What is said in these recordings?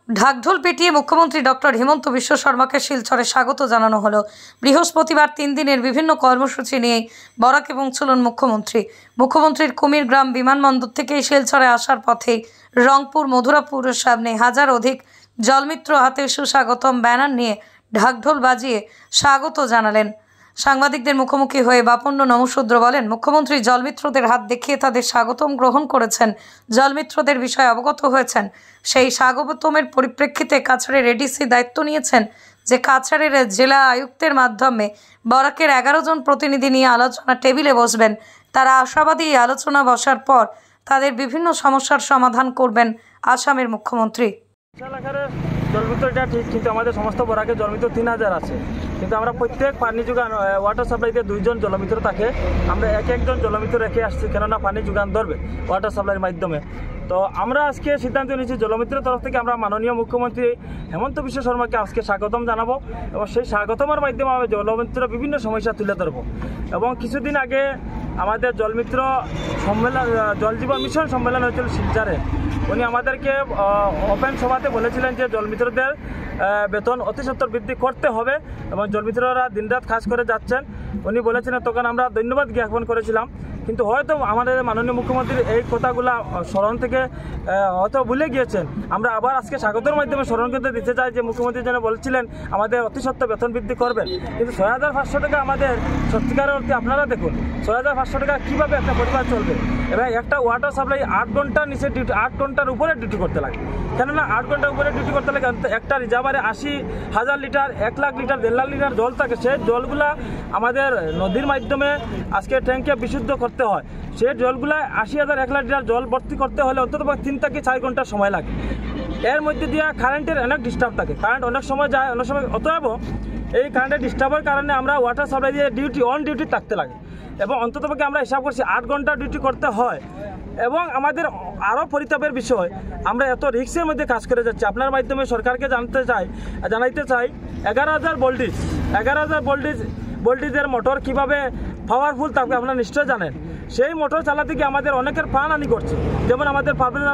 ঢাকঢোল পিটিয়ে মুখ্যমন্ত্রী ডক্টর হিমন্ত বিশ্ব শর্মাকে শিলচরে স্বাগত জানানো হলো। বৃহস্পতিবার 3 দিনের বিভিন্ন কর্মসূচি নিয়ে বরাকে পৌঁছলেন মুখ্যমন্ত্রীর কুমিরগ্রাম বিমানবন্দর থেকে শিলচরে আসার পথে রংপুর মধুরাপুরের সামনে হাজার অধিক জলমিত্র হাতে সুস্বাগতম ব্যানার নিয়ে ঢাকঢোল বাজিয়ে স্বাগত জানালেন। সাংবাদিকদের মুখোমুখি হয়ে বাপন্ন নমশূদ্র বলেন, মুখ্যমন্ত্রী জলমিত্রদের হাত দেখিয়ে তাদের স্বাগতম গ্রহণ করেছেন, জলমিত্রদের বিষয়ে অবগত হয়েছেন। সেই স্বাগতমের পরিপ্রেক্ষিতে কাছাড়ের এডিসি দায়িত্ব নিয়েছেন যে কাছাড়ের জেলা আয়ুক্তের মাধ্যমে বরাকের 11 জন প্রতিনিধি নিয়ে আলোচনা টেবিলে বসবেন। তারা আশাবাদী আলোচনা বসার পর তাদের বিভিন্ন সমস্যার সমাধান করবেন আসামের মুখ্যমন্ত্রী। জলমিত্র এটা ঠিক, কিন্তু আমাদের সমস্ত বরাকে জলমিত্র 3000 আছে, কিন্তু আমরা প্রত্যেক পানি যোগান ওয়াটার সাপ্লাইতে 2 জন জলমিত্র থাকে। আমরা একজন জলমিত্র রেখে আসছি, কেননা পানি যোগান ধরবে ওয়াটার সাপ্লাইয়ের মাধ্যমে। তো আমরা আজকে সিদ্ধান্ত নিয়েছি জলমিত্রের তরফ থেকে আমরা মাননীয় মুখ্যমন্ত্রী হেমন্ত বিশ্ব শর্মাকে আজকে স্বাগতম জানাবো এবং সেই স্বাগতমের মাধ্যমে আমরা জলমিত্র বিভিন্ন সমস্যা তুলে ধরবো। এবং কিছুদিন আগে আমাদের জলমিত্র সম্মেলন, জল জীবন মিশন সম্মেলন হয়েছিল শিলচরে। উনি আমাদেরকে ওপেন সভাতে বলেছিলেন যে জলমিত্রদের বেতন অতি সত্বর বৃদ্ধি করতে হবে এবং জলমিত্ররা দিনরাত কাজ করে যাচ্ছেন। উনি বলেছিলেন, তখন আমরা ধন্যবাদ জ্ঞাপন করেছিলাম, কিন্তু হয়তো আমাদের মাননীয় মুখ্যমন্ত্রীর এই কথাগুলো স্মরণ থেকে হয়তো ভুলে গিয়েছেন। আমরা আবার আজকে স্বাগতের মাধ্যমে স্মরণ করতে দিতে চাই যে মুখ্যমন্ত্রী যেন বলছিলেন আমাদের অতি সত্ত্বর বেতন বৃদ্ধি করবেন, কিন্তু 6500 টাকা আমাদের সত্যিকারের অর্থে আপনারা দেখুন 6500 টাকা কীভাবে একটা পরিবার চলবে। এবং একটা ওয়াটার সাপ্লাই 8 ঘন্টার নিচে ডিউটি, 8 ঘন্টার উপরে ডিউটি করতে লাগে। কেননা 8 ঘন্টার উপরে ডিউটি করতে লাগে, একটা রিজার্ভারে 80,000 litre, 1 lakh litre, 1.5 lakh litre জল থাকে। সেই জলগুলা আমাদের নদীর মাধ্যমে আজকে ট্যাঙ্কে বিশুদ্ধ করতে হয়। সেই জলগুলা 80,000, 1 লাখ লিটার জল ভর্তি করতে হলে অন্তত 3 থেকে 4 ঘন্টা সময় লাগে। এর মধ্যে দিয়ে কারেন্টের অনেক ডিস্টার্ব থাকে, কারেন্ট অনেক সময় যায়, অনেক সময় অতএব এই কারেন্টের ডিস্টার্বের কারণে আমরা ওয়াটার সাপ্লাই দিয়ে অন ডিউটি থাকতে লাগে এবং অন্ততপক্ষে আমরা হিসাব করছি 8 ঘন্টা ডিউটি করতে হয়। এবং আমাদের আরও পরিতাপের বিষয়, আমরা এত রিস্কের মধ্যে কাজ করে যাচ্ছি। আপনার মাধ্যমে সরকারকে জানাইতে চাই 11,000 ভোল্টেজের মোটর কীভাবে পাওয়ারফুল থাকবে আপনারা নিশ্চয় জানেন। সেই মোটর চালাতে গিয়ে আমাদের অনেকের প্রাণহানি করছে। যেমন আমাদের পাবলিক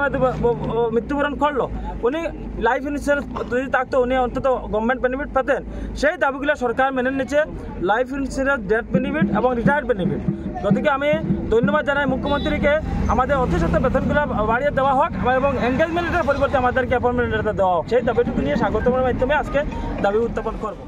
মৃত্যুবরণ করলো, উনি লাইফ ইন্স্যুরেন্স যদি থাকতো উনি অন্তত গভর্নমেন্ট বেনিফিট পেতেন। সেই দাবিগুলো সরকার মেনে নিচ্ছে, লাইফ ইন্স্যুরেন্স, ডেথ বেনিফিট এবং রিটায়ার্ড বেনিফিট। গতিকে আমি ধন্যবাদ জানাই মুখ্যমন্ত্রীকে, আমাদের অতি সত্ত্বর বেতনগুলো বাড়িয়ে দেওয়া হোক এবং এঙ্গেজমেন্টের পরিবর্তে আমাদেরকে অ্যাপয়েন্টমেন্ট দেওয়া হোক। সেই দাবিটুকু নিয়ে স্বাগতমের মাধ্যমে আজকে দাবি উত্থাপন করবো।